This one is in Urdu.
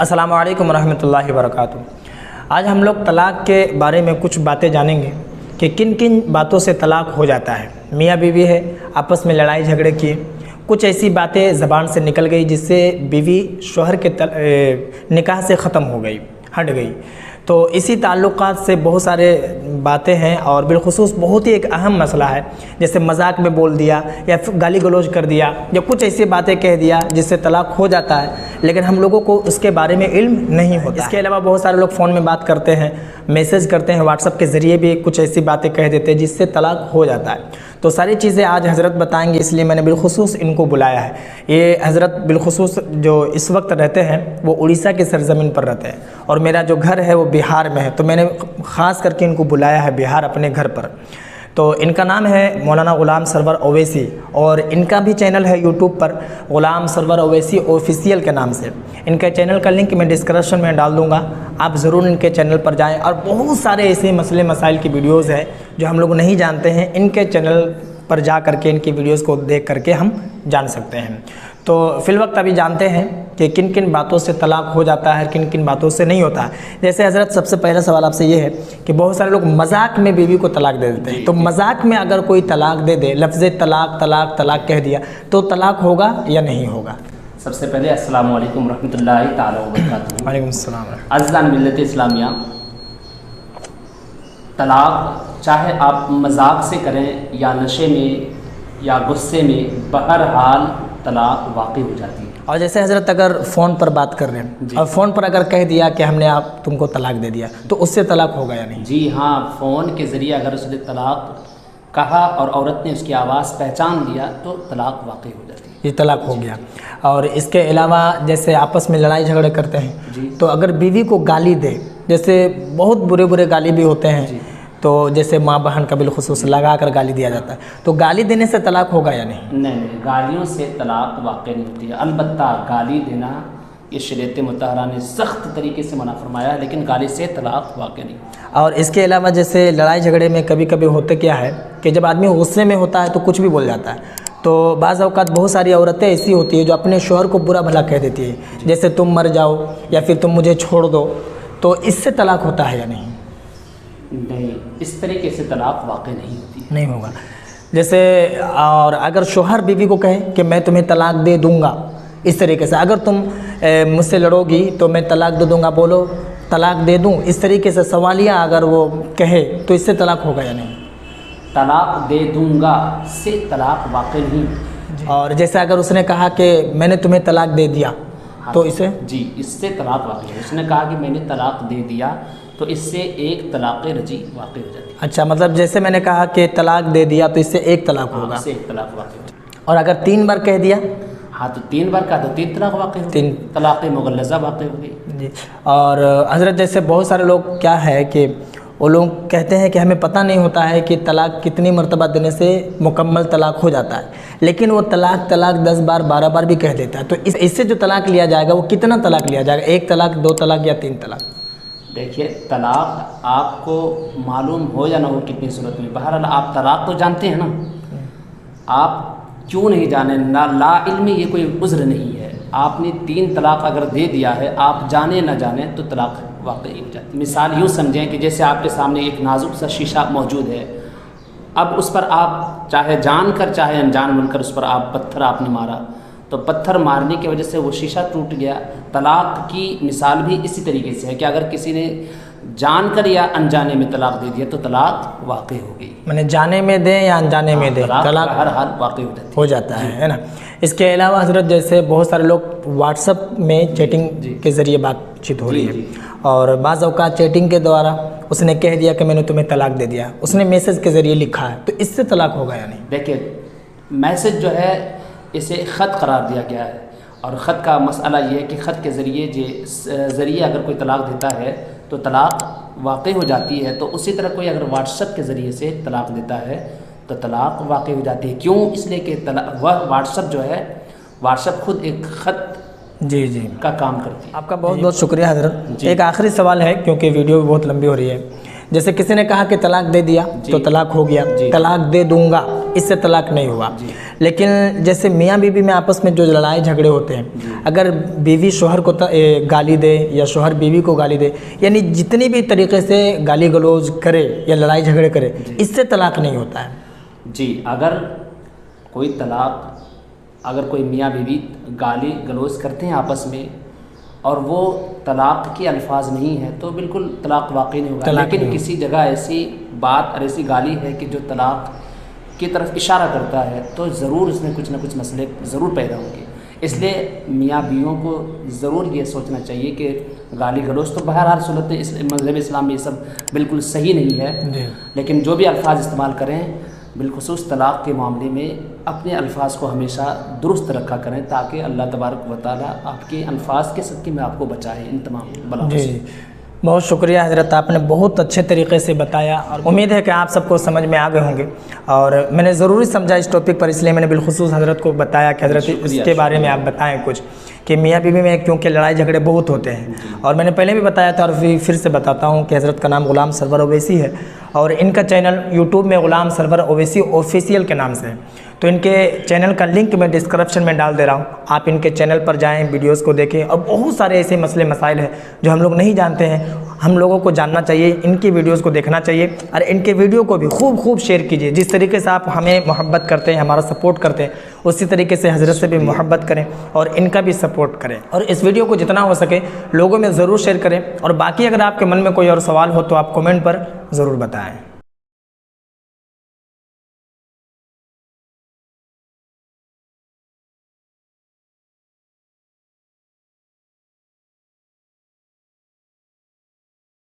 السلام علیکم ورحمۃ اللہ وبرکاتہ۔ آج ہم لوگ طلاق کے بارے میں کچھ باتیں جانیں گے کہ کن کن باتوں سے طلاق ہو جاتا ہے۔ میاں بیوی ہے، آپس میں لڑائی جھگڑے کیے، کچھ ایسی باتیں زبان سے نکل گئی جس سے بیوی شوہر کے نکاح سے ختم ہو گئی، ہٹ گئی۔ تو اسی تعلقات سے بہت سارے باتیں ہیں، اور بالخصوص بہت ہی ایک اہم مسئلہ ہے، جیسے مذاق میں بول دیا یا گالی گلوچ کر دیا یا کچھ ایسی باتیں کہہ دیا جس سے طلاق ہو جاتا ہے، لیکن ہم لوگوں کو اس کے بارے میں علم نہیں ہوتا۔ اس کے علاوہ بہت سارے لوگ فون میں بات کرتے ہیں، میسج کرتے ہیں، واٹس ایپ کے ذریعے بھی کچھ ایسی باتیں کہہ دیتے ہیں جس سے طلاق ہو جاتا ہے۔ تو ساری چیزیں آج حضرت بتائیں گے، اس لیے میں نے بالخصوص ان کو بلایا ہے۔ یہ حضرت بالخصوص جو اس وقت رہتے ہیں وہ اڑیسہ کی سرزمین پر رہتے ہیں، اور میرا جو گھر ہے وہ بہار میں ہے، تو میں نے خاص کر کے ان کو بلایا ہے بہار اپنے گھر پر۔ تو ان کا نام ہے مولانا غلام سرور اویسی، اور ان کا بھی چینل ہے یوٹیوب پر غلام سرور اویسی آفیشیل کے نام سے۔ ان کے چینل کا لنک میں ڈسکرپشن میں ڈال دوں گا، آپ ضرور ان کے چینل پر جائیں، اور بہت سارے ایسے مسئلے مسائل کی ویڈیوز ہیں جو ہم لوگ نہیں جانتے ہیں، ان کے چینل پر جا کر کے ان کی ویڈیوز کو دیکھ کر کے ہم جان سکتے ہیں۔ تو فی الوقت ابھی جانتے ہیں کہ کن کن باتوں سے طلاق ہو جاتا ہے، کن کن باتوں سے نہیں ہوتا ہے۔ جیسے حضرت سب سے پہلا سوال آپ سے یہ ہے کہ بہت سارے لوگ مذاق میں بیوی کو طلاق دے دیتے ہیں، تو مذاق میں اگر کوئی طلاق دے دے، لفظ طلاق طلاق طلاق کہہ دیا، تو طلاق ہوگا یا نہیں ہوگا؟ سب سے پہلے السلام علیکم ورحمۃ اللہ تعالیٰ وبرکاتہ۔ وعلیکم السلام۔ عزیزان ملت اسلامیہ، طلاق چاہے آپ مذاق سے کریں یا نشے میں یا غصے میں، بہرحال طلاق واقع ہو جاتی ہے۔ اور جیسے حضرت اگر فون پر بات کر رہے ہیں اور فون پر اگر کہہ دیا کہ ہم نے تم کو طلاق دے دیا، تو اس سے طلاق ہوگا یا نہیں؟ جی ہاں، فون کے ذریعے اگر اس نے طلاق کہا اور عورت نے اس کی آواز پہچان لیا تو طلاق واقع ہو جاتی ہے، یہ طلاق ہو گیا۔ اور اس کے علاوہ جیسے آپس میں لڑائی جھگڑے کرتے ہیں، تو اگر بیوی کو گالی دے، جیسے بہت برے گالی بھی ہوتے ہیں، تو جیسے ماں بہن کا بالخصوص لگا کر گالی دیا جاتا ہے، تو گالی دینے سے طلاق ہوگا یا نہیں؟ نہیں، گالیوں سے طلاق واقع نہیں ہوتی ہے۔ البتہ گالی دینا یہ شریعت مطہرہ نے سخت طریقے سے منع فرمایا ہے، لیکن گالی سے طلاق واقع نہیں ہوتی۔ اور اس کے علاوہ جیسے لڑائی جھگڑے میں کبھی کبھی ہوتے کیا ہے کہ جب آدمی غصے میں ہوتا ہے تو کچھ بھی بول جاتا ہے، تو بعض اوقات بہت ساری عورتیں ایسی ہوتی ہیں جو اپنے شوہر کو برا بھلا کہہ دیتی ہے، جیسے تم مر جاؤ یا پھر تم مجھے چھوڑ دو، تو اس سے طلاق ہوتا ہے یا نہیں؟ نہیں، اس طریقے سے طلاق واقع نہیں ہوتی، نہیں ہوگا۔ جیسے اور اگر شوہر بیوی کو کہے کہ میں تمہیں طلاق دے دوں گا، اس طریقے سے اگر تم مجھ سے لڑو گی تو میں طلاق دے دوں گا، بولو طلاق دے دوں، اس طریقے سے سوالیہ اگر وہ کہے تو اس سے طلاق ہوگا یا نہیں؟ طلاق دے دوں گا سے طلاق واقع نہیں۔ اور جیسے اگر اس نے کہا کہ میں نے تمہیں طلاق دے دیا، تو اسے جی اس سے طلاق واقع ہے۔ اس نے کہا کہ میں نے طلاق دے دیا، تو اس سے ایک طلاق رجعی واقع ہو جاتی ہے۔ اچھا، مطلب جیسے میں نے کہا کہ طلاق دے دیا تو اس سے ایک طلاق ہوگا، اس سے ایک طلاق واقع ہو جاتی ہے۔ اور اگر 3 بار کہہ دیا؟ ہاں، تو 3 بار کا تو 3 طلاق واقع ہو گئی، طلاق مغلظہ واقع ہو گئی۔ جی۔ اور حضرت جیسے بہت سارے لوگ کیا ہے کہ وہ لوگ کہتے ہیں کہ ہمیں پتہ نہیں ہوتا ہے کہ طلاق کتنی مرتبہ دینے سے مکمل طلاق ہو جاتا ہے، لیکن وہ طلاق 10 بار 12 بار بھی کہہ دیتا ہے، تو اس سے جو طلاق لیا جائے گا وہ کتنا طلاق لیا جائے گا؟ 1 طلاق، 2 طلاق یا 3 طلاق؟ دیکھیے، طلاق آپ کو معلوم ہو یا نہ ہو کتنی صورت میں، بہرحال آپ طلاق تو جانتے ہیں نا، آپ کیوں نہیں جانیں؟ لا علم یہ کوئی عذر نہیں ہے۔ آپ نے 3 طلاق اگر دے دیا ہے، آپ جانیں نہ جانیں تو طلاق واقع ہو جاتی ہے۔ مثال یوں سمجھیں کہ جیسے آپ کے سامنے ایک نازک سا شیشہ موجود ہے، اب اس پر آپ چاہے جان کر چاہے انجان بن کر اس پر پتھر آپ نے مارا، تو پتھر مارنے کی وجہ سے وہ شیشہ ٹوٹ گیا۔ طلاق کی مثال بھی اسی طریقے سے ہے کہ اگر کسی نے جان کر یا انجانے میں طلاق دے دیا تو طلاق واقع ہو گئی۔ میں نے جانے میں دیں یا انجانے میں دیں، طلاق ہر حال واقع ہو جاتی ہو جاتا ہے نا۔ اس کے علاوہ حضرت جیسے بہت سارے لوگ واٹس ایپ میں چیٹنگ کے ذریعے بات چیت ہو رہی ہے، اور بعض اوقات چیٹنگ کے دوارا اس نے کہہ دیا کہ میں نے تمہیں طلاق دے دیا، اس نے میسج کے ذریعے لکھا ہے، تو اس سے طلاق ہوگا یا نہیں؟ دیکھیں، میسج جو ہے اسے خط قرار دیا گیا ہے، اور خط کا مسئلہ یہ ہے کہ خط کے ذریعے اگر کوئی طلاق دیتا ہے تو طلاق واقع ہو جاتی ہے، تو اسی طرح کوئی اگر واٹس ایپ کے ذریعے سے طلاق دیتا ہے تو طلاق واقع ہو جاتی ہے۔ کیوں؟ اس لیے کہ وہ واٹس ایپ جو ہے، واٹس ایپ خود ایک خط کا کام کرتی ہے۔ آپ کا بہت بہت شکریہ حضرت۔ ایک آخری سوال ہے کیونکہ ویڈیو بہت لمبی ہو رہی ہے، جیسے کسی نے کہا کہ طلاق دے دیا تو طلاق ہو گیا، طلاق دے دوں گا اس سے طلاق نہیں ہوا۔ لیکن جیسے میاں بیوی میں آپس میں جو لڑائی جھگڑے ہوتے ہیں، اگر بیوی شوہر کو گالی دے یا شوہر بیوی کو گالی دے، یعنی جتنی بھی طریقے سے گالی گلوچ کرے یا لڑائی جھگڑے کرے، اس سے طلاق نہیں ہوتا ہے۔ جی، اگر کوئی میاں بیوی گالی گلوچ کرتے ہیں آپس میں اور وہ طلاق کے الفاظ نہیں ہے تو بالکل طلاق واقع نہیں ہوگا، لیکن کسی جگہ ایسی بات اور ایسی گالی ہے کہ جو طلاق کی طرف اشارہ کرتا ہے تو ضرور اس میں کچھ نہ کچھ مسئلے ضرور پیدا ہوں گے۔ اس لیے میاں بیویوں کو ضرور یہ سوچنا چاہیے کہ گالی گلوچ تو بہرحال صورت مذہب اسلام میں یہ سب بالکل صحیح نہیں ہے، لیکن جو بھی الفاظ استعمال کریں بالخصوص طلاق کے معاملے میں اپنے الفاظ کو ہمیشہ درست رکھا کریں تاکہ اللہ تبارک و تعالیٰ آپ کے الفاظ کے صدقے میں آپ کو بچائے ان تمام بلاؤں سے۔ جی، بہت شکریہ حضرت، آپ نے بہت اچھے طریقے سے بتایا اور امید ہے کہ آپ سب کو سمجھ میں آ گئے ہوں گے، اور میں نے ضروری سمجھا اس ٹاپک پر، اس لیے میں نے بالخصوص حضرت کو بتایا کہ حضرت اس کے بارے میں آپ بتائیں کچھ، کہ میاں بیوی میں کیونکہ لڑائی جھگڑے بہت ہوتے ہیں، اور میں نے پہلے بھی بتایا تھا اور پھر سے بتاتا ہوں کہ حضرت کا نام غلام سرور اویسی ہے، اور ان کا چینل یوٹیوب میں غلام سرور اویسی آفیشیل کے نام سے ہے، تو ان کے چینل کا لنک میں ڈسکرپشن میں ڈال دے رہا ہوں، آپ ان کے چینل پر جائیں، ویڈیوز کو دیکھیں، اور بہت سارے ایسے مسئلے مسائل ہیں جو ہم لوگ نہیں جانتے ہیں، ہم لوگوں کو جاننا چاہیے، ان کی ویڈیوز کو دیکھنا چاہیے، اور ان کے ویڈیو کو بھی خوب شیئر کیجیے۔ جس طریقے سے آپ ہمیں محبت کرتے ہیں، ہمارا سپورٹ کرتے ہیں، اسی طریقے سے حضرت سے بھی محبت کریں اور ان کا بھی سپورٹ کریں، اور اس ویڈیو کو جتنا ہو سکے لوگوں میں ضرور شیئر کریں، اور باقی اگر آپ کے من میں کوئی اور سوال ہو تو آپ کمنٹ پر ضرور بتائیں۔